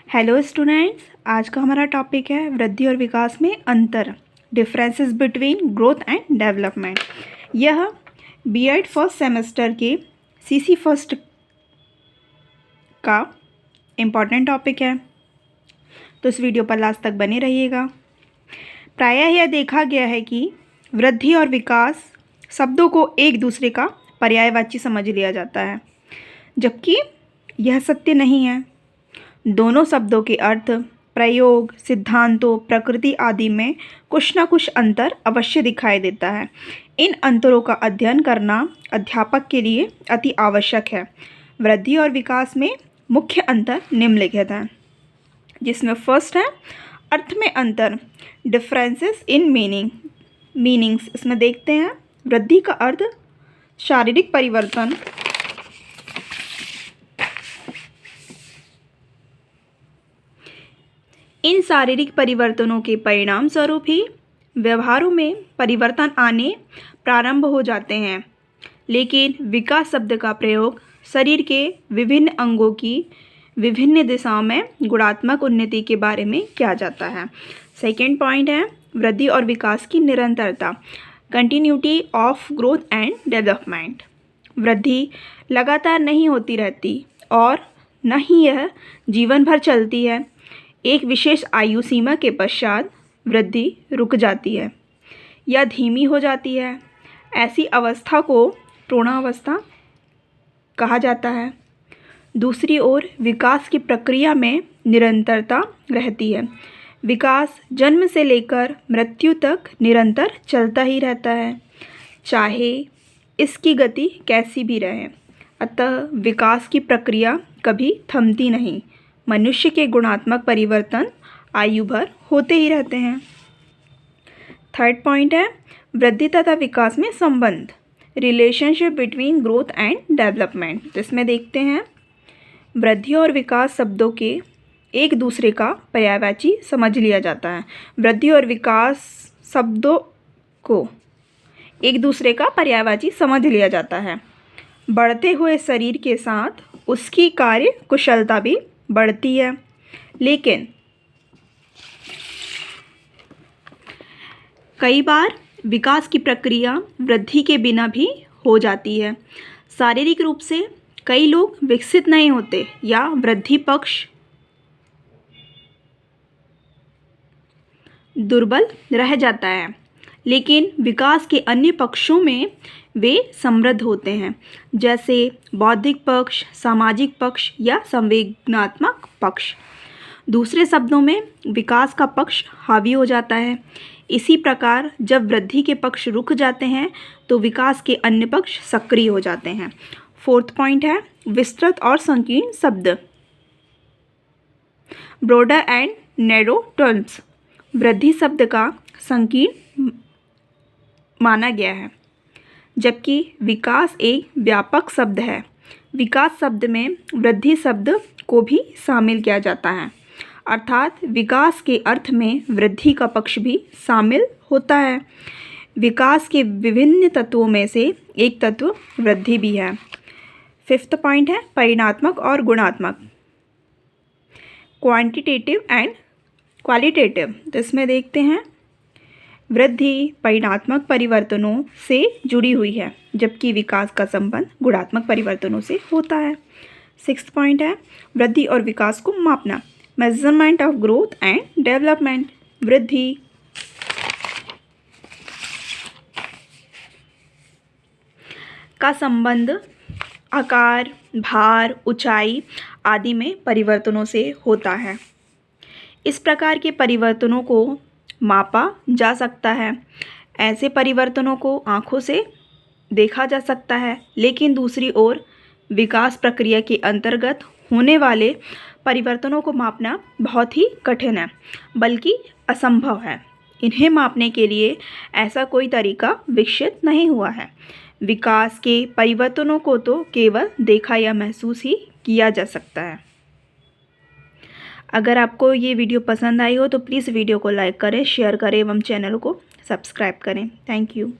Hello students, आज का हमारा टॉपिक है वृद्धि और विकास में अंतर, differences between growth and development. यह बीएड फर्स्ट सेमेस्टर के सीसी फर्स्ट का इम्पॉर्टेंट टॉपिक है, तो इस वीडियो पर लास्ट तक बने रहिएगा। प्रायः यह देखा गया है कि वृद्धि और विकास शब्दों को एक दूसरे का पर्यायवाची समझ लिया जाता है, जबकि यह सत्य नहीं है। दोनों शब्दों के अर्थ, प्रयोग, सिद्धांतों, प्रकृति आदि में कुछ न कुछ अंतर अवश्य दिखाई देता है। इन अंतरों का अध्ययन करना अध्यापक के लिए अति आवश्यक है। वृद्धि और विकास में मुख्य अंतर निम्नलिखित हैं, जिसमें फर्स्ट है अर्थ में अंतर, डिफरेंसेस इन मीनिंग्स। इसमें देखते हैं वृद्धि का अर्थ शारीरिक परिवर्तन, इन शारीरिक परिवर्तनों के परिणाम स्वरूप ही व्यवहारों में परिवर्तन आने प्रारंभ हो जाते हैं। लेकिन विकास शब्द का प्रयोग शरीर के विभिन्न अंगों की विभिन्न दिशाओं में गुणात्मक उन्नति के बारे में किया जाता है। सेकेंड पॉइंट है वृद्धि और विकास की निरंतरता, continuity of growth and development. वृद्धि लगातार नहीं होती रहती और न ही यह जीवन भर चलती है। एक विशेष आयु सीमा के पश्चात वृद्धि रुक जाती है या धीमी हो जाती है। ऐसी अवस्था को प्रोढ़ावस्था कहा जाता है। दूसरी ओर विकास की प्रक्रिया में निरंतरता रहती है। विकास जन्म से लेकर मृत्यु तक निरंतर चलता ही रहता है, चाहे इसकी गति कैसी भी रहे। अतः विकास की प्रक्रिया कभी थमती नहीं। मनुष्य के गुणात्मक परिवर्तन आयु भर होते ही रहते हैं। थर्ड पॉइंट है वृद्धि तथा विकास में संबंध, relationship between growth and development. जिसमें देखते हैं वृद्धि और विकास शब्दों के एक दूसरे का पर्यायवाची समझ लिया जाता है। वृद्धि और विकास शब्दों को एक दूसरे का पर्यायवाची समझ लिया जाता है। बढ़ते हुए शरीर के साथ उसकी कार्य कुशलता भी बढ़ती है, लेकिन कई बार विकास की प्रक्रिया वृद्धि के बिना भी हो जाती है। शारीरिक रूप से कई लोग विकसित नहीं होते या वृद्धि पक्ष दुर्बल रह जाता है, लेकिन विकास के अन्य पक्षों में वे समृद्ध होते हैं, जैसे बौद्धिक पक्ष, सामाजिक पक्ष या संवेदनात्मक पक्ष। दूसरे शब्दों में विकास का पक्ष हावी हो जाता है। इसी प्रकार जब वृद्धि के पक्ष रुक जाते हैं तो विकास के अन्य पक्ष सक्रिय हो जाते हैं। फोर्थ पॉइंट है विस्तृत और संकीर्ण शब्द, ब्रॉडर एंड नैरो टर्म्स। वृद्धि शब्द का संकीर्ण माना गया है, जबकि विकास एक व्यापक शब्द है। विकास शब्द में वृद्धि शब्द को भी शामिल किया जाता है, अर्थात विकास के अर्थ में वृद्धि का पक्ष भी शामिल होता है। विकास के विभिन्न तत्वों में से एक तत्व वृद्धि भी है। फिफ्थ पॉइंट है परिमाणात्मक और गुणात्मक, क्वांटिटेटिव एंड क्वालिटेटिव। जिसमें देखते हैं वृद्धि परिमाणात्मक परिवर्तनों से जुड़ी हुई है, जबकि विकास का संबंध गुणात्मक परिवर्तनों से होता है। सिक्स्थ पॉइंट है वृद्धि और विकास को मापना, measurement of growth and development. वृद्धि का संबंध आकार, भार, ऊंचाई आदि में परिवर्तनों से होता है। इस प्रकार के परिवर्तनों को मापा जा सकता है। ऐसे परिवर्तनों को आँखों से देखा जा सकता है, लेकिन दूसरी ओर विकास प्रक्रिया के अंतर्गत होने वाले परिवर्तनों को मापना बहुत ही कठिन है, बल्कि असंभव है। इन्हें मापने के लिए ऐसा कोई तरीका विकसित नहीं हुआ है। विकास के परिवर्तनों को तो केवल देखा या महसूस ही किया जा सकता है। अगर आपको ये वीडियो पसंद आई हो तो प्लीज़ वीडियो को लाइक करें, शेयर करें एवं चैनल को सब्सक्राइब करें। Thank you.